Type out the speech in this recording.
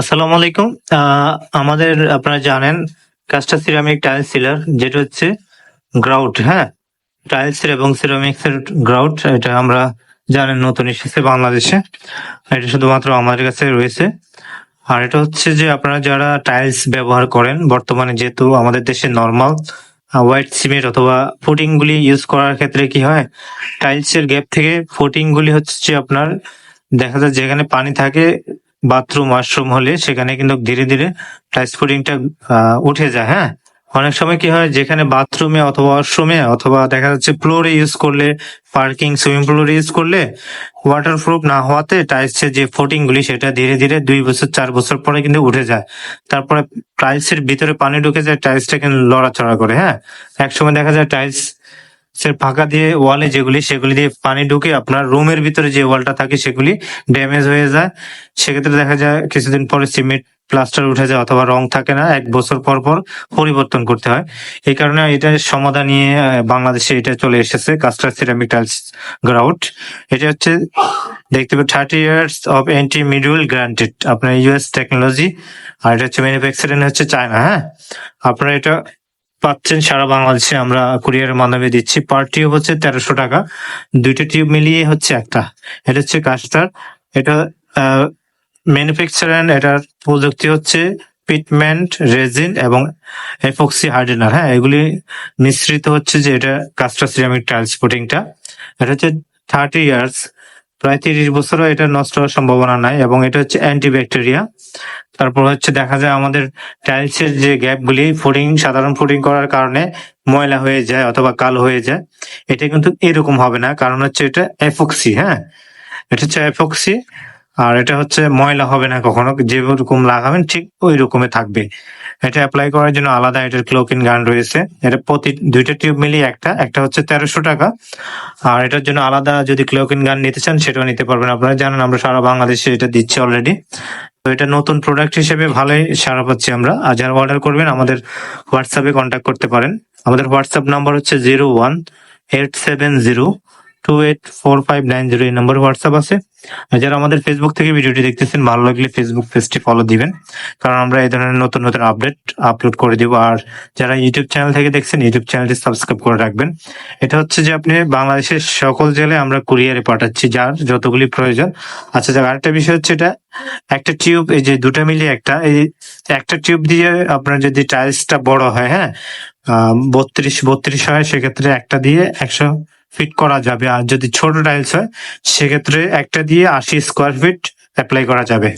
আসসালামু আলাইকুম। আমাদের আপনারা জানেন কাস্টা সিরামিক টাইলস সিলার যেটা হচ্ছে গ্রাউট, হ্যাঁ? টাইলসের এবং সিরামিক্স এর গ্রাউট এটা আমরা জানেন নতুন এসেছে বাংলাদেশে। এটা শুধুমাত্র আমাদের কাছে রয়েছে। আর এটা হচ্ছে যে আপনারা যারা টাইলস ব্যবহার করেন বর্তমানে যেহেতু আমাদের দেশে নরমাল হোয়াইট সিমেন্ট অথবা ফুটিং গুলি ইউজ করার ক্ষেত্রে কি হয় টাইলসের গ্যাপ থেকে ফুটিং গুলি হচ্ছে যে আপনার দেখা যায় যেখানে পানি থাকে বাথরুম ওয়াশরুম হলে সেখানে কিন্তু ধীরে ধীরে টাইলস ফুটিংটা উঠে যায়, হ্যাঁ? অনেক সময় কি হয় যেখানে বাথরুমে অথবা ওয়াশরুমে অথবা দেখা যাচ্ছে ফ্লোরে ইউজ করলে পার্কিং সুইমিং পুলে ইউজ করলে ওয়াটারপ্রুফ না হওয়াতে টাইলসের যে ফোটিং গুলি সেটা ধীরে ধীরে 2 বছর 4 বছর পরে কিন্তু উঠে যায়। তারপরে টাইলসের ভিতরে পানি ঢুকে যায়, টাইলসটা কিন্তু লড়াচড়া করে, হ্যাঁ? একসময় দেখা যায় টাইলস ফাঁকা দিয়ে ওয়ালে যেগুলি সেগুলি দিয়ে পানি ঢুকে আপনার রুমের ভিতরে যে ওয়ালটা থাকে সেগুলি ড্যামেজ হয়ে যায়। সেক্ষেত্রে দেখা যায় কিছুদিন পরে সিমেন্ট প্লাস্টার উঠে যায় অথবা রং থাকে না, 1 বছর পর পর পরিবর্তন করতে হয়। এই কারণে এটা সমাধান নিয়ে বাংলাদেশে এটা চলে এসেছে কাস্টার সিরামিক টাইলস গ্রাউট। এটা হচ্ছে দেখতে পাবেন 30 years অফ এন্টি মিডুয়াল গ্রান্টেড আপনার ইউএস টেকনোলজি। আর এটা হচ্ছে ম্যানুফ্যাকচারিং হচ্ছে চায়না, হ্যাঁ? আপনারা এটা পাচ্ছেন সারা বাংলাদেশে, আমরা কুরিয়ারের মাধ্যমে দিচ্ছি। পার টিউব হচ্ছে 1300 টাকা, 2টা টিউব মিলিয়ে হচ্ছে একটা। এটা হচ্ছে কাস্টার। এটা ম্যানুফ্যাকচার এটার প্রযুক্তি হচ্ছে পিটমেন্ট রেজিন এবং এপক্সি হার্ডেনার, হ্যাঁ? এগুলি মিশ্রিত হচ্ছে যে এটা কাস্টার সিরামিক টাইলস পুটিংটা। এটা হচ্ছে 30 years, প্রায় 30 বছরও এটা নষ্ট হওয়ার সম্ভাবনা নাই এবং এটা হচ্ছে অ্যান্টিব্যাকটেরিয়া। তারপর হচ্ছে দেখা যায় আমাদের টাইলসের যে গ্যাপগুলি সাধারণ ফুটিং করার কারণে ময়লা হয়ে যায় অথবা কালো হয়ে যায়। এটা কিন্তু এরকম হবে না, কারণ হচ্ছে এটা এপক্সি, হ্যাঁ? এটা হচ্ছে এপক্সি। আর এটা হচ্ছে ময়লা হবে না কখনো, যেরকম লাগাবেন ঠিক ওই রকমই থাকবে। এটা অ্যাপ্লাই করার জন্য আলাদা এটার ক্লোকিন গান রয়েছে। এটা প্রতি 2টা টিউব মিলিয়ে একটা হচ্ছে 1300 টাকা। আর এটার জন্য আলাদা যদি ক্লোকিন গান নিতে চান সেটাও নিতে পারবেন। আপনারা জানেন আমরা সারা বাংলাদেশে এটা দিচ্ছি অলরেডি। তো এটা নতুন প্রোডাক্ট হিসেবে ভালোই সাড়া পাচ্ছি আমরা। আর যারা অর্ডার করবেন আমাদের হোয়াটসঅ্যাপে কন্ট্যাক্ট করতে পারেন। আমাদের হোয়াটসঅ্যাপ নাম্বার হচ্ছে 0187028459 এই নম্বরে হোয়াটসঅ্যাপ আছে। আর যারা আমাদের ফেসবুক থেকে ভিডিওটি দেখতেছেন ভালো লাগলে ফেসবুক পেজটি ফলো দিবেন, কারণ আমরা এই ধরনের নতুন নতুন আপডেট আপলোড করে দিব। আর যারা ইউটিউব চ্যানেল থেকে দেখছেন ইউটিউব চ্যানেলটি সাবস্ক্রাইব করে রাখবেন। এটা হচ্ছে যে আপনি বাংলাদেশের সকল জেলায় আমরা কুরিয়ারে পাঠাচ্ছি যার যতগুলি প্রয়োজন। আচ্ছা, আরেকটা বিষয় হচ্ছে এটা একটা টিউব, এই যে 2টা মিলিয়ে একটা টিউব দিয়ে আপনার যদি টাইলসটা বড় হয়, হ্যাঁ, 32 হয়, সেক্ষেত্রে একটা দিয়ে 100 ফিট করা যাবে। আর যদি ছোট টাইলস হয় সেক্ষেত্রে একটা দিয়ে 80 স্কোয়ার ফিট অ্যাপ্লাই করা যাবে।